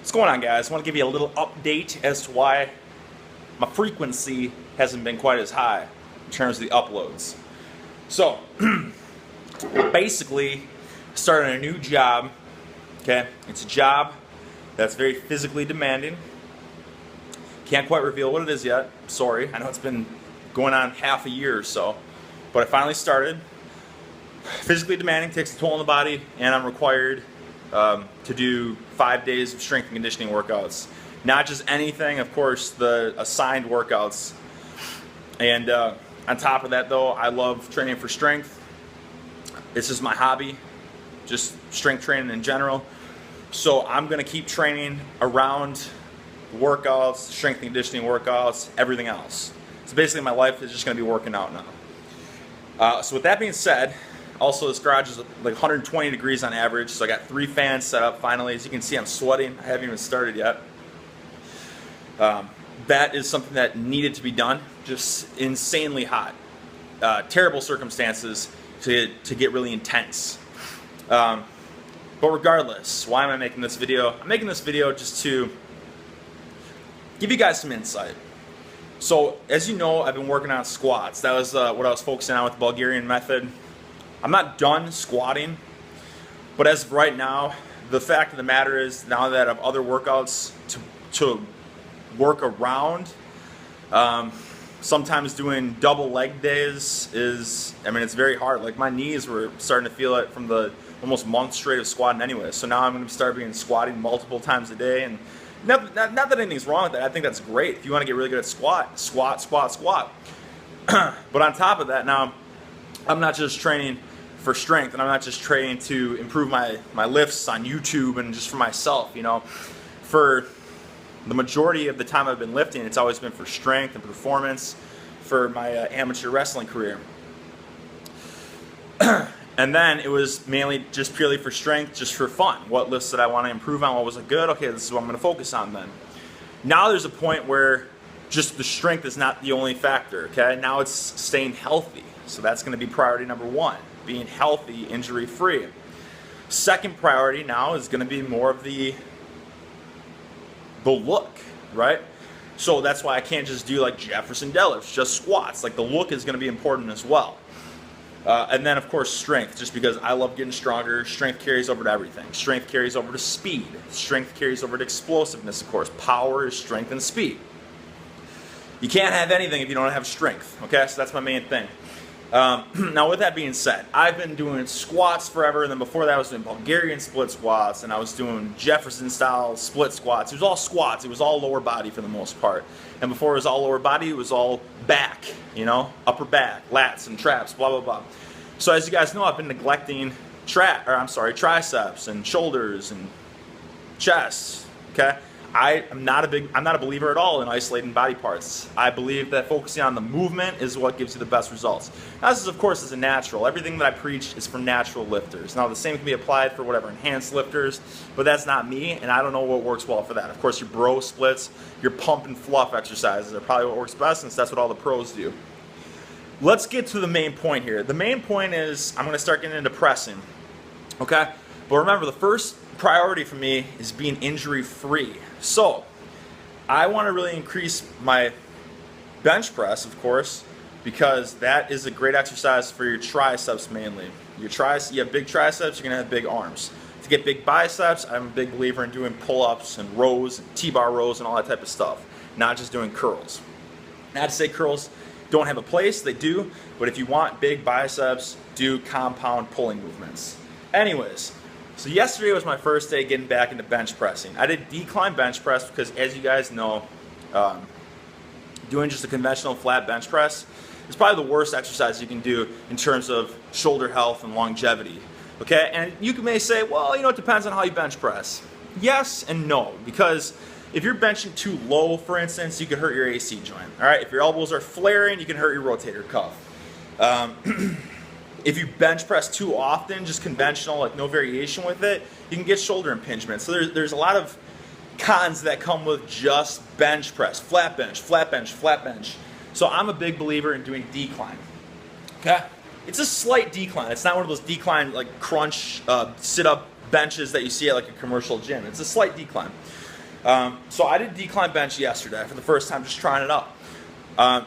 What's going on, guys? I want to give you a little update as to why my frequency hasn't been quite as high in terms of the uploads. So, basically, starting a new job. Okay, it's a job that's very physically demanding. Can't quite reveal what it is yet. Sorry, I know it's been going on half a year or so, but I finally started. Physically demanding, takes a toll on the body, and I'm required to do 5 days of strength and conditioning workouts. Not just anything, of course, the assigned workouts. And on top of that, though, I love training for strength. This is my hobby, just strength training in general. So I'm going to keep training around workouts, strength and conditioning workouts, everything else. So basically, my life is just going to be working out now. So with that being said, also, this garage is like 120 degrees on average, so I got 3 fans set up finally. As you can see, I'm sweating. I haven't even started yet. That is something that needed to be done. Just insanely hot. Terrible circumstances to get really intense. But regardless, why am I making this video? I'm making this video just to give you guys some insight. So, as you know, I've been working on squats. That was what I was focusing on with the Bulgarian method. I'm not done squatting, but as of right now, the fact of the matter is, now that I have other workouts to work around, sometimes doing double leg days is, it's very hard. Like, my knees were starting to feel it from the almost month straight of squatting anyway. So now I'm going to start squatting multiple times a day. And not that anything's wrong with that. I think that's great. If you want to get really good at squat. But on top of that, now I'm not just training for strength, and I'm not just training to improve my lifts on YouTube and just for myself, For the majority of the time I've been lifting, it's always been for strength and performance for my amateur wrestling career. And then it was mainly just purely for strength, just for fun. What lifts did I want to improve on? What was good? Okay, this is what I'm going to focus on then. Now there's a point where just the strength is not the only factor, okay? Now it's staying healthy. So that's going to be priority number 1. Being healthy, injury-free. Second priority now is going to be more of the look, right? So that's why I can't just do like Jefferson deadlifts, just squats. Like, the look is going to be important as well. And then, of course, strength, just because I love getting stronger. Strength carries over to everything. Strength carries over to speed. Strength carries over to explosiveness, of course. Power is strength and speed. You can't have anything if you don't have strength, okay? So that's my main thing. Now, with that being said, I've been doing squats forever, and then before that I was doing Bulgarian split squats, and I was doing Jefferson-style split squats. It was all squats. It was all lower body for the most part. And before it was all lower body, it was all back, upper back, lats and traps, blah, blah, blah. So as you guys know, I've been neglecting triceps and shoulders and chest, okay? I'm not a believer at all in isolating body parts. I believe that focusing on the movement is what gives you the best results. Now, this is, of course, is a natural. Everything that I preach is for natural lifters. Now, the same can be applied for whatever enhanced lifters, but that's not me, and I don't know what works well for that. Of course, your bro splits, your pump and fluff exercises are probably what works best, since that's what all the pros do. Let's get to the main point here. The main point is I'm going to start getting into pressing, okay? But remember, the first priority for me is being injury-free. So, I want to really increase my bench press, of course, because that is a great exercise for your triceps mainly. You have big triceps, you're going to have big arms. To get big biceps, I'm a big believer in doing pull-ups and rows and T-bar rows and all that type of stuff, not just doing curls. Not to say curls don't have a place, they do, but if you want big biceps, do compound pulling movements. Anyways, so yesterday was my first day getting back into bench pressing. I did decline bench press because, as you guys know, doing just a conventional flat bench press is probably the worst exercise you can do in terms of shoulder health and longevity. Okay, and you may say, well, it depends on how you bench press. Yes and no, because if you're benching too low, for instance, you can hurt your AC joint. All right, if your elbows are flaring, you can hurt your rotator cuff. If you bench press too often, just conventional, like no variation with it, you can get shoulder impingement. So there's a lot of cons that come with just bench press, flat bench, flat bench, flat bench. So I'm a big believer in doing decline. Okay, it's a slight decline. It's not one of those decline like crunch sit-up benches that you see at like a commercial gym. It's a slight decline. So I did decline bench yesterday for the first time, just trying it out.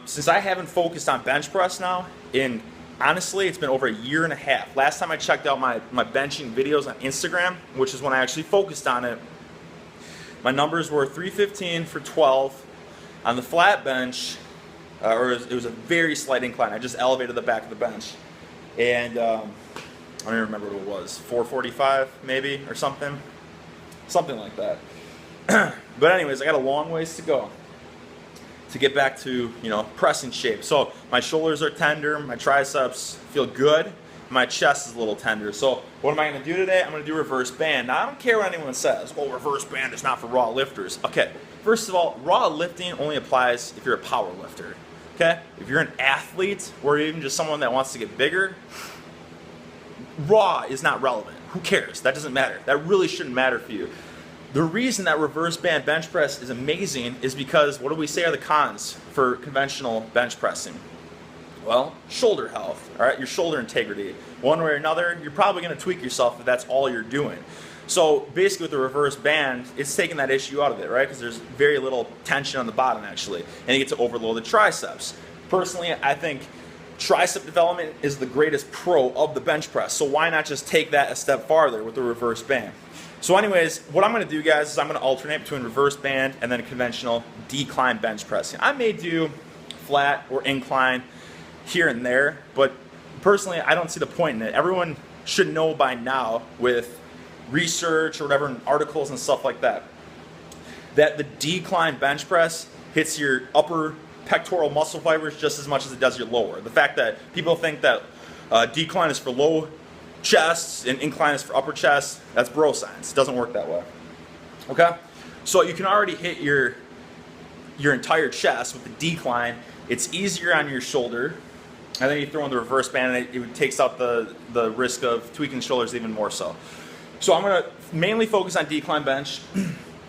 Since I haven't focused on bench press now, honestly, it's been over a year and a half. Last time I checked out my benching videos on Instagram, which is when I actually focused on it, my numbers were 315 for 12 on the flat bench, or it was a very slight incline. I just elevated the back of the bench, and I don't even remember what it was, 445 maybe or something like that. But anyways, I got a long ways to go to get back to, pressing shape. So my shoulders are tender, my triceps feel good, my chest is a little tender. So what am I going to do today? I'm going to do reverse band. Now I don't care what anyone says. Well, reverse band is not for raw lifters. Okay, first of all, raw lifting only applies if you're a power lifter. Okay, if you're an athlete or even just someone that wants to get bigger, raw is not relevant. Who cares? That doesn't matter. That really shouldn't matter for you. The reason that reverse band bench press is amazing is because what do we say are the cons for conventional bench pressing? Well, shoulder health, all right, your shoulder integrity. One way or another, you're probably going to tweak yourself if that's all you're doing. So basically with the reverse band, it's taking that issue out of it, right? Because there's very little tension on the bottom actually, and you get to overload the triceps. Personally, I think tricep development is the greatest pro of the bench press, so why not just take that a step farther with the reverse band? So anyways, what I'm going to do, guys, is I'm going to alternate between reverse band and then conventional decline bench pressing. I may do flat or incline here and there, but personally, I don't see the point in it. Everyone should know by now with research or whatever, and articles and stuff like that, that the decline bench press hits your upper pectoral muscle fibers just as much as it does your lower. The fact that people think that decline is for low chests and incline is for upper chest, that's bro science. It doesn't work that way. Okay? So you can already hit your entire chest with the decline. It's easier on your shoulder. And then you throw in the reverse band and it takes out the risk of tweaking shoulders even more so. So I'm going to mainly focus on decline bench.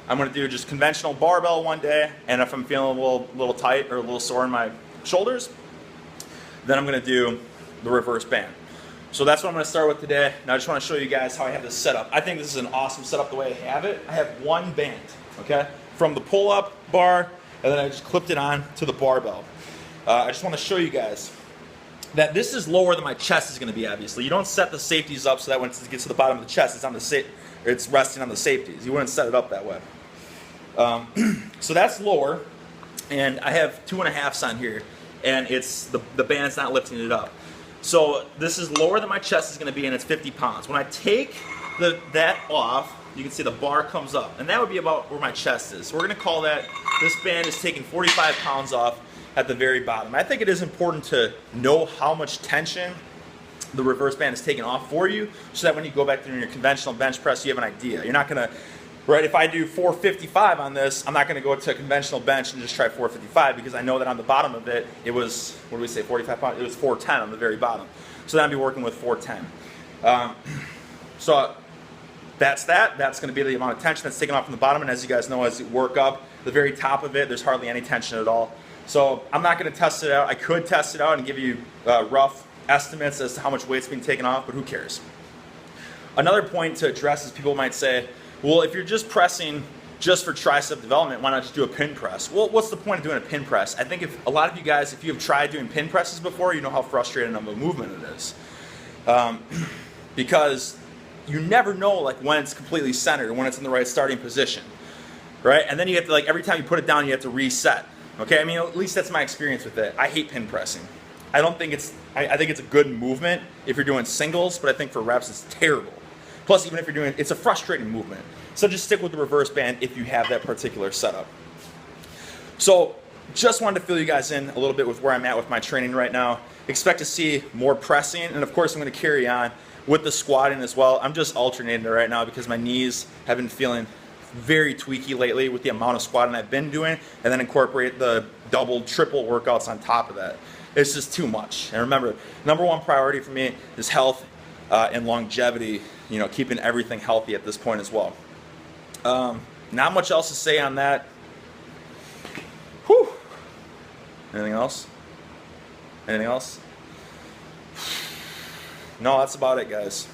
I'm going to do just conventional barbell one day, and if I'm feeling a little tight or a little sore in my shoulders, then I'm going to do the reverse band. So that's what I'm going to start with today. Now I just want to show you guys how I have this set up. I think this is an awesome setup the way I have it. I have one band, okay, from the pull-up bar, and then I just clipped it on to the barbell. I just want to show you guys that this is lower than my chest is going to be, obviously. You don't set the safeties up so that when it gets to the bottom of the chest, it's resting on the safeties. You wouldn't set it up that way. So that's lower, and I have 2.5s on here, and it's the band's not lifting it up. So this is lower than my chest is going to be, and it's 50 pounds. When I take that off, you can see the bar comes up, and that would be about where my chest is. So we're going to call that, this band is taking 45 pounds off at the very bottom. I think it is important to know how much tension the reverse band is taking off for you, so that when you go back to your conventional bench press, you have an idea. You're not going to, right, if I do 455 on this, I'm not going to go to a conventional bench and just try 455 because I know that on the bottom of it, it was, what do we say, 45 pounds? It was 410 on the very bottom. So then I'd be working with 410. So that's that. That's going to be the amount of tension that's taken off from the bottom. And as you guys know, as you work up, the very top of it, there's hardly any tension at all. So I'm not going to test it out. I could test it out and give you rough estimates as to how much weight's being taken off, but who cares? Another point to address is people might say, well, if you're just pressing just for tricep development, why not just do a pin press? Well, what's the point of doing a pin press? I think if a lot of you guys, if you have tried doing pin presses before, you know how frustrating of a movement it is. Because you never know like when it's completely centered, when it's in the right starting position, right? And then you have to, like, every time you put it down, you have to reset. Okay, I mean, at least that's my experience with it. I hate pin pressing. I don't think it's, I think it's a good movement if you're doing singles, but I think for reps it's terrible. Plus, even if you're doing, it's a frustrating movement. So just stick with the reverse band if you have that particular setup. So just wanted to fill you guys in a little bit with where I'm at with my training right now. Expect to see more pressing, and of course I'm going to carry on with the squatting as well. I'm just alternating it right now because my knees have been feeling very tweaky lately with the amount of squatting I've been doing, and then incorporate the double, triple workouts on top of that. It's just too much. And remember, number one priority for me is health and longevity, you know, keeping everything healthy at this point as well. Not much else to say on that. Whew. Anything else? Anything else? No, that's about it, guys.